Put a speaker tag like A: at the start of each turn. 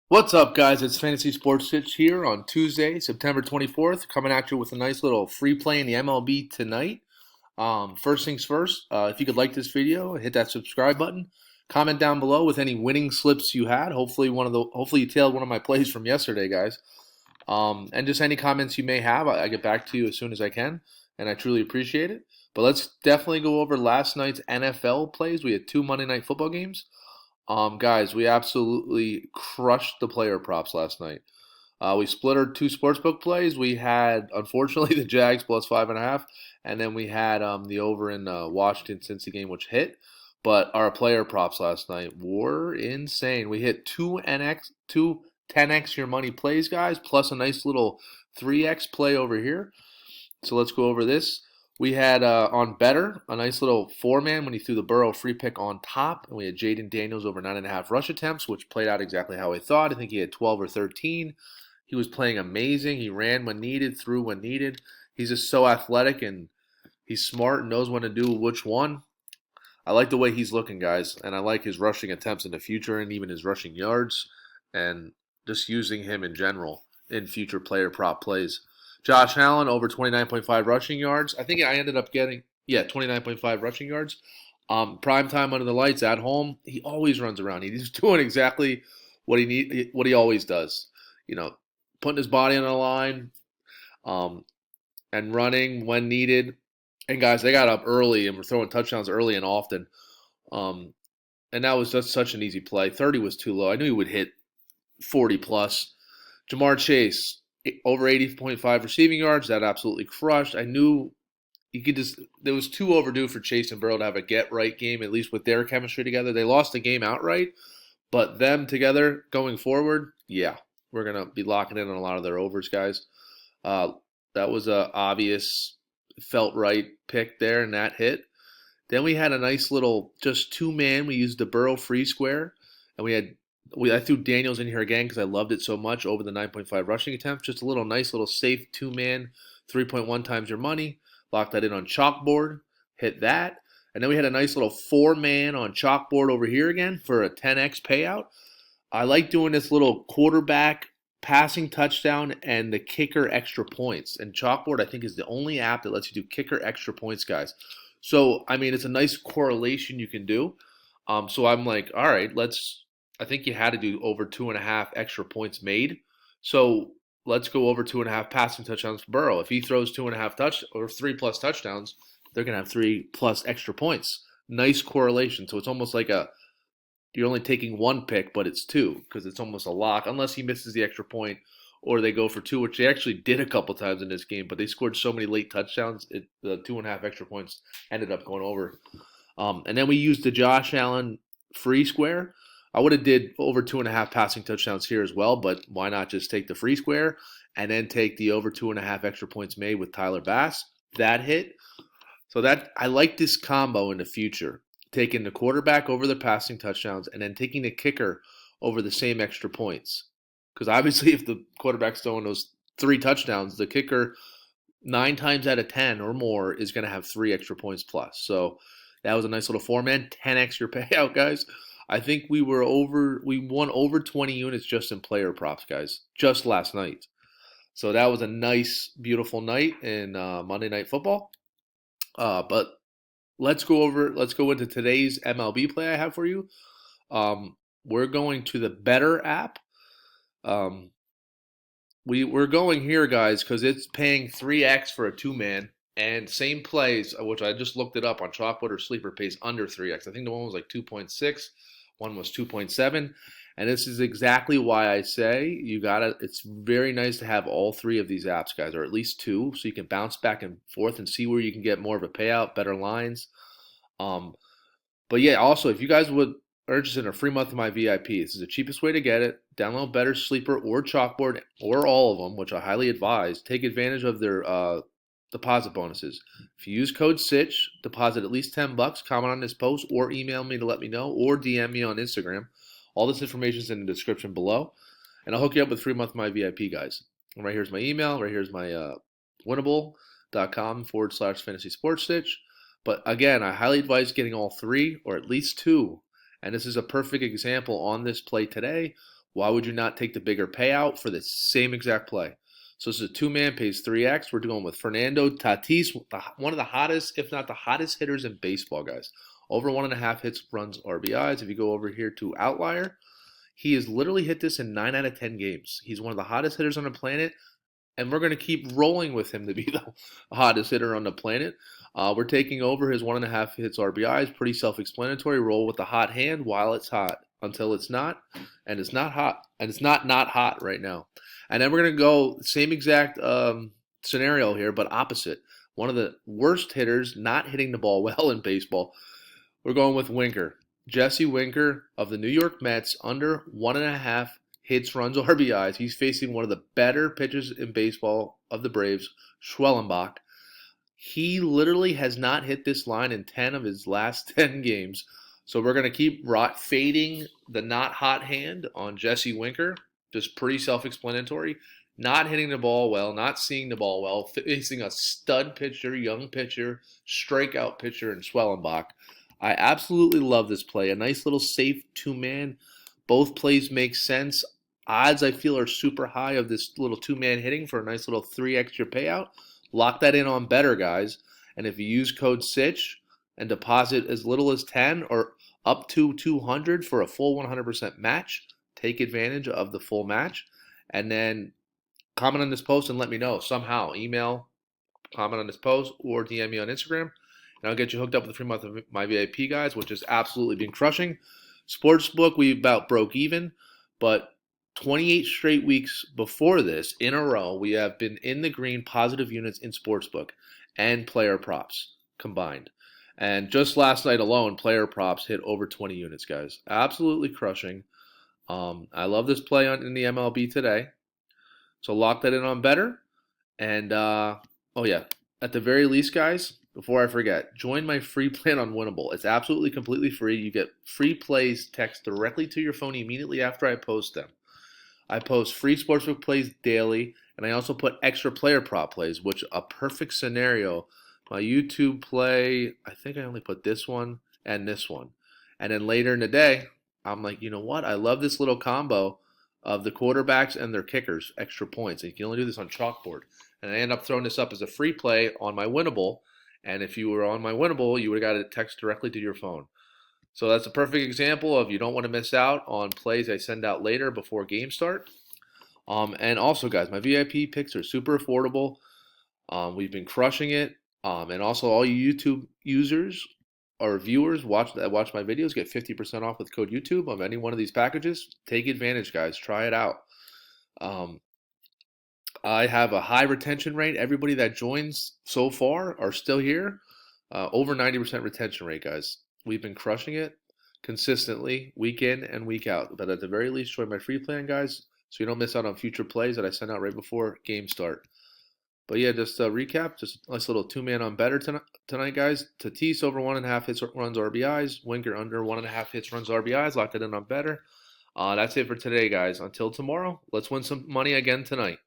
A: What's up, guys? It's Fantasysportssitch here on Tuesday, September 24th, coming at you with a nice little free play in the MLB tonight. First things first, if you could like this video, hit that subscribe button. Comment down below with any winning slips you had. Hopefully you tailed one of my plays from yesterday, guys. And just any comments you may have, I get back to you as soon as I can, and I truly appreciate it. But let's definitely go over last night's NFL plays. We had two Monday Night Football games. Guys, we absolutely crushed the player props last night. We split our two sportsbook plays. We had, unfortunately, the Jags plus 5.5, and then we had the over in Washington Cincy game, which hit. But our player props last night were insane. We hit two 10x your money plays, guys, plus a nice little 3x play over here. So let's go over this. We had on Betr a nice little four-man when he threw the Burrow free pick on top, and we had Jaden Daniels over 9.5 rush attempts, which played out exactly how I thought. I think he had 12 or 13. He was playing amazing. He ran when needed, threw when needed. He's just so athletic and he's smart and knows when to do which one. I like the way he's looking, guys, and I like his rushing attempts in the future and even his rushing yards and just using him in general in future player prop plays. Josh Allen over 29.5 rushing yards. I think I ended up getting 29.5 rushing yards. Prime time under the lights at home. He always runs around. He's doing exactly what he always does. You know, putting his body on the line, um, and running when needed. And guys, they got up early and were throwing touchdowns early and often. Um, and that was just such an easy play. 30 was too low. I knew he would hit 40 plus. Jamar Chase over 80.5 receiving yards. That absolutely crushed. I knew you could just. There was too overdue for Chase and Burrow to have a get right game, at least with their chemistry together. They lost the game outright, but them together going forward, yeah, we're gonna be locking in on a lot of their overs, guys. Uh, that was a obvious, felt right pick there, and that hit. Then we had a nice little just two man. We used the Burrow free square, and I threw Daniels in here again because I loved it so much over the 9.5 rushing attempts. Just a little nice little safe two man, 3.1 times your money. Locked that in on Chalkboard, hit that, and then we had a nice little four man on Chalkboard over here again for a 10x payout. I like doing this little quarterback passing touchdown and the kicker extra points. And Chalkboard, I think, is the only app that lets you do kicker extra points, guys. So, I mean, it's a nice correlation you can do. So I'm like, all right, I think you had to do over 2.5 extra points made. So let's go over 2.5 passing touchdowns for Burrow. If he throws 2.5 or 3+ touchdowns, they're gonna have 3+ extra points. Nice correlation. So it's almost like you're only taking one pick, but it's two because it's almost a lock, unless he misses the extra point or they go for two, which they actually did a couple times in this game. But they scored so many late touchdowns, the 2.5 extra points ended up going over. And then we used the Josh Allen free square. I would have did over 2.5 passing touchdowns here as well, but why not just take the free square and then take the over 2.5 extra points made with Tyler Bass? That hit. So that I like this combo in the future, taking the quarterback over the passing touchdowns and then taking the kicker over the same extra points. Because obviously, if the quarterback's throwing those 3 touchdowns, the kicker 9 times out of 10 or more is going to have 3 extra points plus. So that was a nice little four-man, 10x your payout, guys. I think we won over 20 units just in player props, guys, just last night. So that was a nice, beautiful night in Monday Night Football. But let's go into today's MLB play I have for you. We're going to the Betr app. We're going here, guys, because it's paying 3x for a two-man. And same plays, which I just looked it up on Chalkboard or Sleeper, pays under 3x. I think the one was like 2.6, one was 2.7. And this is exactly why I say it's very nice to have all three of these apps, guys, or at least two, so you can bounce back and forth and see where you can get more of a payout, better lines. But yeah, also, if you guys would are interested in a free month of my VIP, this is the cheapest way to get it. Download Betr, Sleeper, or Chalkboard, or all of them, which I highly advise. Take advantage of their deposit bonuses. If you use code Sitch, deposit at least $10, comment on this post, or email me to let me know, or DM me on Instagram. All this information is in the description below, and I'll hook you up with free month of my VIP, guys. And right here's my email. Right here's my winnable.com/fantasysportssitch. But again, I highly advise getting all three or at least two. And this is a perfect example on this play today Why would you not take the bigger payout for the same exact play? So this is a two-man, pays 3x. We're going with Fernando Tatis, one of the hottest, if not the hottest hitters in baseball, guys. Over 1.5 hits, runs, RBIs. If you go over here to Outlier, he has literally hit this in 9 out of 10 games. He's one of the hottest hitters on the planet, and we're going to keep rolling with him to be the hottest hitter on the planet. We're taking over his 1.5 hits, RBIs. Pretty self-explanatory. Roll with the hot hand while it's hot until it's not, and it's not hot, and it's not hot right now. And then we're going to go same exact scenario here, but opposite. One of the worst hitters not hitting the ball well in baseball. We're going with Winker. Jesse Winker of the New York Mets, under 1.5 hits, runs, RBIs. He's facing one of the better pitchers in baseball of the Braves, Schwellenbach. He literally has not hit this line in 10 of his last 10 games. So we're going to keep fading the not hot hand on Jesse Winker. Just pretty self-explanatory. Not hitting the ball well, not seeing the ball well, facing a stud pitcher, young pitcher, strikeout pitcher in Schwellenbach. I absolutely love this play. A nice little safe two-man. Both plays make sense. Odds, I feel, are super high of this little two-man hitting for a nice little 3 extra payout. Lock that in on Betr, guys. And if you use code Sitch and deposit as little as 10 or up to 200 for a full 100% match, take advantage of the full match. And then comment on this post and let me know somehow. Email, comment on this post, or DM me on Instagram. And I'll get you hooked up with a free month of my VIP, guys, which has absolutely been crushing. Sportsbook, we about broke even, but 28 straight weeks before this in a row, we have been in the green, positive units in Sportsbook and player props combined. And just last night alone, player props hit over 20 units, guys. Absolutely crushing. I love this play in the MLB today. So lock that in on Betr. And, oh yeah, at the very least, guys, before I forget, join my free plan on Winnable. It's absolutely completely free. You get free plays text directly to your phone immediately after I post them. I post free sportsbook plays daily, and I also put extra player prop plays, which a perfect scenario. My YouTube play, I think I only put this one and this one. And then later in the day, I'm like, you know what? I love this little combo of the quarterbacks and their kickers, extra points. And you can only do this on Chalkboard. And I end up throwing this up as a free play on my Winnable. And if you were on my Winnable, you would have got a text directly to your phone. So that's a perfect example of you don't want to miss out on plays I send out later before game start. And also, guys, my VIP picks are super affordable. We've been crushing it. And also, all you YouTube users or viewers that watch my videos get 50% off with code YouTube of any one of these packages. Take advantage, guys. Try it out. I have a high retention rate. Everybody that joins so far are still here. Over 90% retention rate, guys. We've been crushing it consistently, week in and week out. But at the very least, join my free plan, guys, so you don't miss out on future plays that I send out right before game start. But yeah, just a recap, just a nice little two-man on Betr tonight, guys. Tatis over 1.5 hits, runs, RBIs. Winker under 1.5 hits, runs, RBIs. Locked it in on Betr. That's it for today, guys. Until tomorrow, let's win some money again tonight.